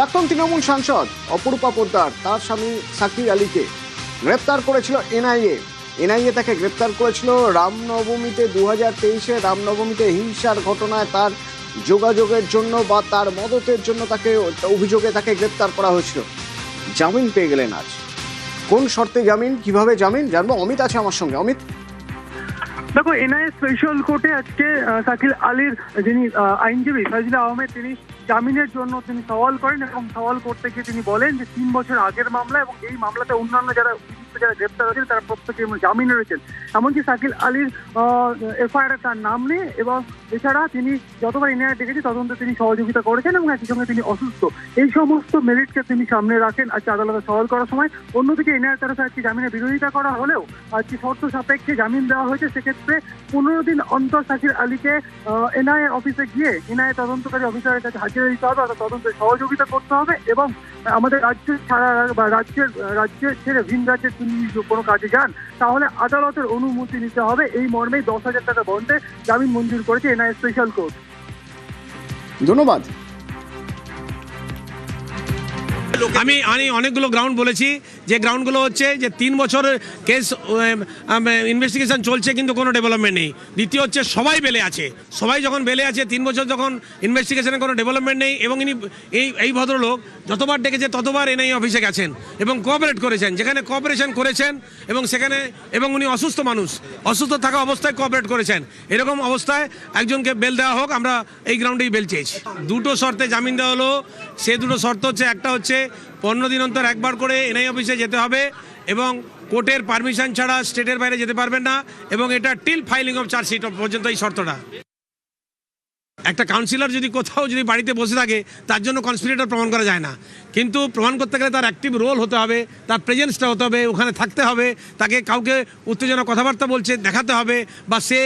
প্রাক্তন তৃণমূল সাংসদ অপরূপা পোদ্দার তার স্বামী সাকির আলীকে গ্রেপ্তার করেছিল এনআইএ তাকে গ্রেপ্তার করেছিল রামনবমীতে 2023-এ রামনবমীতে হিংসার ঘটনায় তার যোগাযোগের জন্য বা তার মদতের জন্য তাকে অভিযোগে তাকে গ্রেপ্তার করা হয়েছিল। জামিন পেয়ে গেলেন আজ। কোন শর্তে জামিন, কিভাবে জামিন জানবো। অমিত আছে আমার সঙ্গে। অমিত, দেখো, এনআইএ স্পেশাল কোর্টে আজকে শাকিল আলীর যিনি আইনজীবী ফাজিলা আহমেদ তিনি জামিনের জন্য তিনি সওয়াল করেন এবং সওয়াল করতে গিয়ে তিনি বলেন যে 3 বছর আগের মামলা এবং এই মামলাতে অন্যান্য যারা গ্রেপ্তার হয়েছেন তারা প্রত্যেকে জামিনে রয়েছেন। এমনকি শাকিল আলীর এফআইআর তার নাম নেই এবং এছাড়া তিনি যতবার এনআইএ ডেকেছে তদন্তে তিনি সহযোগিতা করেছেন এবং একই সঙ্গে তিনি অসুস্থ। এই সমস্ত মেরিটকে তিনি সামনে রাখেন আজকে আদালতে সওয়াল করার সময়। অন্যদিকে এনআইএর তরফে আজকে জামিনের বিরোধিতা করা হলেও আজকে শর্ত সাপেক্ষে জামিন দেওয়া হয়েছে। সেক্ষেত্রে 15 দিন অন্তর শাকিল আলীকে এনআইএ অফিসে গিয়ে এনআইএ তদন্তকারী অফিসারের কাছে হাজিরা দিতে হবে, অর্থাৎ তদন্তে সহযোগিতা করতে হবে এবং আমাদের রাজ্য ছাড়া বা রাজ্যে ছেড়ে ভিন রাজ্যে তিনি কোনো কাজে যান তাহলে আদালতের অনুমতি নিতে হবে। এই মর্মেই 10,000 টাকা বন্ডে জামিন মঞ্জুর করেছে এনআইএ স্পেশাল কোর্ট। ধন্যবাদ। আমি অনেকগুলো গ্রাউন্ড বলেছি, যে গ্রাউন্ডগুলো হচ্ছে যে 3 বছর কেস ইনভেস্টিগেশন চলছে কিন্তু কোনো ডেভেলপমেন্ট নেই। দ্বিতীয় হচ্ছে সবাই বেলে আছে, সবাই যখন বেলে আছে 3 বছর যখন ইনভেস্টিগেশনে কোনো ডেভেলপমেন্ট নেই এবং ইনি এই ভদ্রলোক যতবার ডেকেছে ততবার এনআইএ অফিসে গেছেন এবং কোঅপারেট করেছেন, যেখানে কোঅপারেশন করেছেন এবং সেখানে এবং উনি অসুস্থ মানুষ, অসুস্থ থাকা অবস্থায় কোঅপারেট করেছেন। এরকম অবস্থায় একজনকে বেল দেওয়া হোক, আমরা এই গ্রাউন্ডেই বেল চেয়েছি। 2টো শর্তে জামিন দেওয়া হলো। সে 2টো শর্ত হচ্ছে, একটা হচ্ছে 15 দিন অন্তর একবার করে এনআইএ অফিসে যেতে হবে এবং কোর্টের পারমিশন ছাড়া স্টেটের বাইরে যেতে পারবেন না এবং এটা টিল ফাইলিং অফ চার্জশিট পর্যন্ত এই শর্তটা। একটা কাউন্সিলর যদি কোথাও যদি বাড়িতে বসে থাকে তার জন্য কনস্পিরেটর প্রমাণ করা যায় না, কিন্তু প্রমাণ করতে গেলে তার অ্যাক্টিভ রোল হতে হবে, তার প্রেজেন্সটা হতে হবে, ওখানে থাকতে হবে, তাকে কাউকে উত্তেজনা কথাবার্তা বলছে দেখাতে হবে বা সে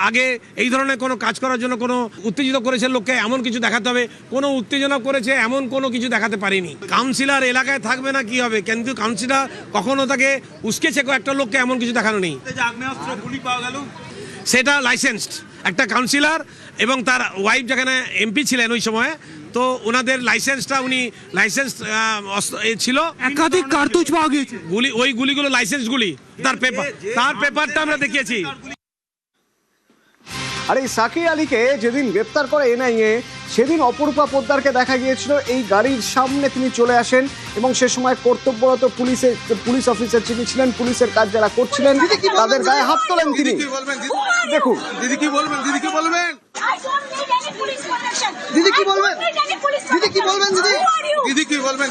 আগে এই ধরনের কোনো কাজ করার জন্য কোনো উত্তেজিত করেছে লোককে এমন কিছু দেখাতে হবে। কোনো উত্তেজনা করেছে এমন কোনো কিছু দেখাতে পারেনি। কাউন্সিলর এলাকায় থাকবে না কি হবে, কিন্তু কাউন্সিলর কখনো তাকে উস্কেছে একটা লোককে এমন কিছু দেখানো নেই। সেটা লাইসেন্সড একটা কাউন্সিলর এবং তার ওয়াইফ যেখানে এমপি ছিলেন ওই সময়, তো ওনাদের লাইসেন্সটা উনি লাইসেন্স ছিল, একাধিক কার্তুজ পাওয়া গিয়েছে। ওই গুলিগুলো লাইসেন্স গুলি, তার পেপারটা আমরা দেখিয়েছি। আর এই সাকির আলীকে যেদিন গ্রেপ্তার করে এনআইএ সেদিন অপরূপা পোদ্দারকে দেখা গিয়েছিল এই গাড়ির সামনে তিনি চলে আসেন এবং সে সময় কর্তব্যরত পুলিশ অফিসার যিনি ছিলেন, পুলিশের কাজ যারা করছিলেন তাদের গায়ে হাত তোলেন তিনি। দেখুন দিদি কি বলবেন, দিদি কি বলবেন, দিদি কি বলবেন, দিদি কি বলবেন, দিদি কি বলবেন,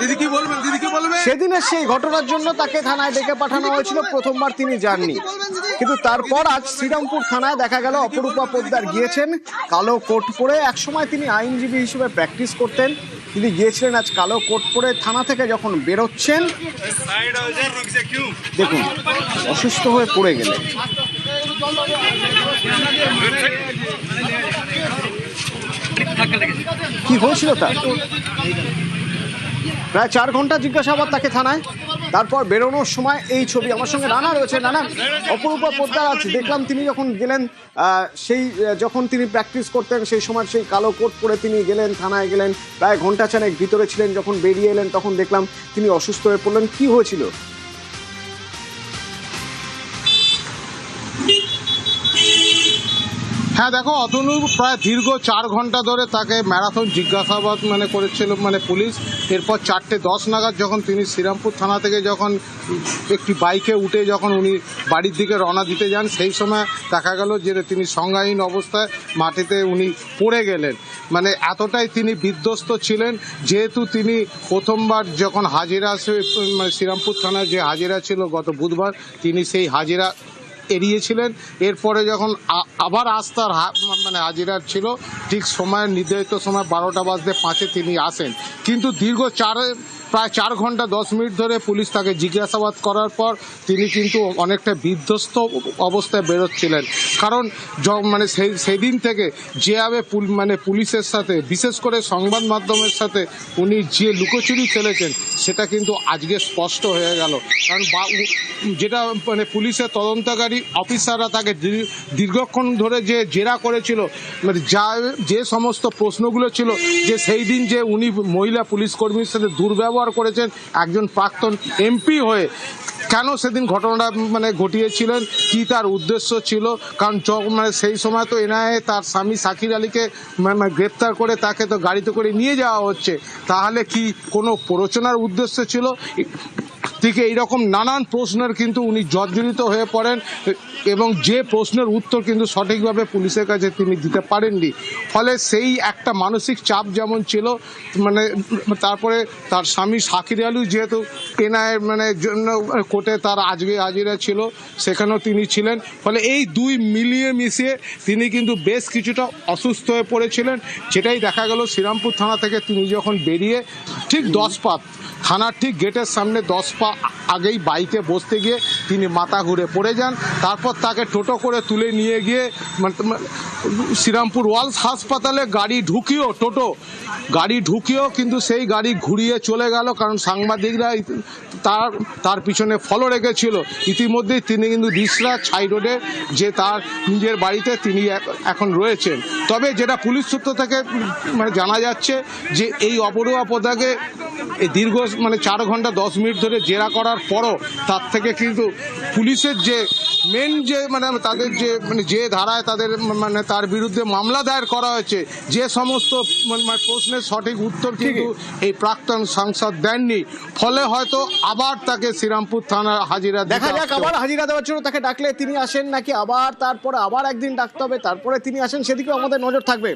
দিদি কি বলবেন, দিদি কি বলবেন। সেদিনের সেই ঘটনার জন্য তাকে থানায় ডেকে পাঠানো হয়েছিল, প্রথমবার তিনি যাননি, কিন্তু তারপর আজ শ্রীরামপুর থানায় দেখা গেল অপরূপা পোদ্দার গিয়েছেন কালো কোট পরে। একসময় তিনি আইনজীবী হিসেবে প্র্যাকটিস করতেন, তিনি গিয়েছিলেন আজ কালো কোট পরে। থানা থেকে যখন বেরোচ্ছেন দেখুন অসুস্থ হয়ে পড়ে গেলেন। কি হয়েছিল তার? প্রায় 4 ঘন্টা জিজ্ঞাসাবাদ তাকে থানায়, তারপর বেরোনোর সময় এই ছবি। আমার সঙ্গে রানা রয়েছে। রানা, অপরূপা পোদ্দার আজ দেখলাম তিনি যখন গেলেন যখন তিনি প্র্যাকটিস করতেন সেই সময় সেই কালো কোট পরে তিনি গেলেন, থানায় গেলেন, প্রায় ঘন্টা চানেক ভিতরে ছিলেন, যখন বেরিয়ে এলেন তখন দেখলাম তিনি অসুস্থ হয়ে পড়লেন। কি হয়েছিল? হ্যাঁ দেখো অতনু, প্রায় দীর্ঘ 4 ঘন্টা ধরে তাকে ম্যারাথন জিজ্ঞাসাবাদ করেছিল পুলিশ। এরপর 4:10 নাগাদ যখন তিনি শ্রীরামপুর থানা থেকে যখন একটি বাইকে উঠে যখন উনি বাড়ির দিকে রওনা দিতে যান সেই সময় দেখা গেল যে তিনি সংজ্ঞাহীন অবস্থায় মাটিতে উনি পড়ে গেলেন। এতটাই তিনি বিধ্বস্ত ছিলেন, যেহেতু তিনি প্রথমবার যখন হাজিরা শ্রীরামপুর থানায় যে হাজিরা ছিল গত বুধবার, তিনি সেই হাজিরা এড়িয়েছিলেন। এরপরে যখন আবার আস্থার হাজিরা ছিল ঠিক সময়ের নির্ধারিত সময় 12:05 তিনি আসেন, কিন্তু দীর্ঘ প্রায় 4 ঘন্টা 10 মিনিট ধরে পুলিশ তাকে জিজ্ঞাসাবাদ করার পর তিনি কিন্তু অনেকটা বিধ্বস্ত অবস্থায় বেরোচ্ছিলেন। কারণ মানে সেদিন থেকে যেভাবে মানে পুলিশের সাথে, বিশেষ করে সংবাদ মাধ্যমের সাথে উনি যে লুকোচুরি খেলেছেন সেটা কিন্তু আজকে স্পষ্ট হয়ে গেল। কারণ যেটা মানে পুলিশের তদন্তকারী অফিসাররা তাকে দীর্ঘক্ষণ ধরে যে জেরা করেছিল, মানে যে সমস্ত প্রশ্নগুলো ছিল, যে সেই দিন যে উনি মহিলা পুলিশ কর্মীর সাথে দুর্ব্যবহার করেছেন একজন প্রাক্তন এমপি হয়ে, কেন সেদিন ঘটনাটা মানে ঘটিয়েছিলেন, কি তার উদ্দেশ্য ছিল। কারণ মানে সেই সময় তো এনআইএ তার স্বামী শাকির আলীকে গ্রেপ্তার করে তাকে তো গাড়িতে করে নিয়ে যাওয়া হচ্ছে, তাহলে কি কোনো প্ররোচনার উদ্দেশ্য ছিল? ঠিক এইরকম নানান প্রশ্নের কিন্তু উনি জর্জরিত হয়ে পড়েন এবং যে প্রশ্নের উত্তর কিন্তু সঠিকভাবে পুলিশের কাছে তিনি দিতে পারেননি। ফলে সেই একটা মানসিক চাপ যেমন ছিল, মানে তারপরে তার স্বামী শাকির আলী যেহেতু এনআইএর মানে জন্য কোর্টে তার আজকে হাজিরা ছিল, সেখানেও তিনি ছিলেন। ফলে এই দুই মিলিয়ে মিশিয়ে তিনি কিন্তু বেশ কিছুটা অসুস্থ হয়ে পড়েছিলেন। যেটাই দেখা গেল শ্রীরামপুর থানা থেকে তিনি যখন বেরিয়ে ঠিক 10 পা থানার ঠিক গেটের সামনে 10 পা আগেই বাইকে বসতে গিয়ে তিনি মাথা ঘুরে পড়ে যান। তারপর তাকে টোটো করে তুলে নিয়ে গিয়ে শ্রীরামপুর ওয়ালস হাসপাতালে গাড়ি ঢুকিয়েও কিন্তু সেই গাড়ি ঘুরিয়ে চলে গেল, কারণ সাংবাদিকরা তার পিছনে ফলো রেখেছিল। ইতিমধ্যেই তিনি কিন্তু দিশরা ছাই রোডে যে তার নিজের বাড়িতে তিনি এখন রয়েছেন। তবে যেটা পুলিশ সূত্র থেকে মানে জানা যাচ্ছে যে এই অপরূপা প্রথাকে এই দীর্ঘ মানে 4 ঘন্টা 10 মিনিট ধরে জেরা করার পরও তার থেকে কিন্তু পুলিশের যে মেন যে মানে তাদের যে মানে যে ধারায় তাদের মানে তার বিরুদ্ধে মামলা দায়ের করা হয়েছে, যে সমস্ত মানে প্রশ্নের সঠিক উত্তর কিন্তু এই প্রাক্তন সাংসদ দেননি। ফলে হয়তো আবার তাকে শ্রীরামপুর থানার হাজিরা দেখা যাক আবার হাজিরা দেওয়ার জন্য তাকে ডাকলে তিনি আসেন নাকি আবার তারপরে আবার একদিন ডাকতে হবে তারপরে তিনি আসেন, সেদিকেও আমাদের নজর থাকবে।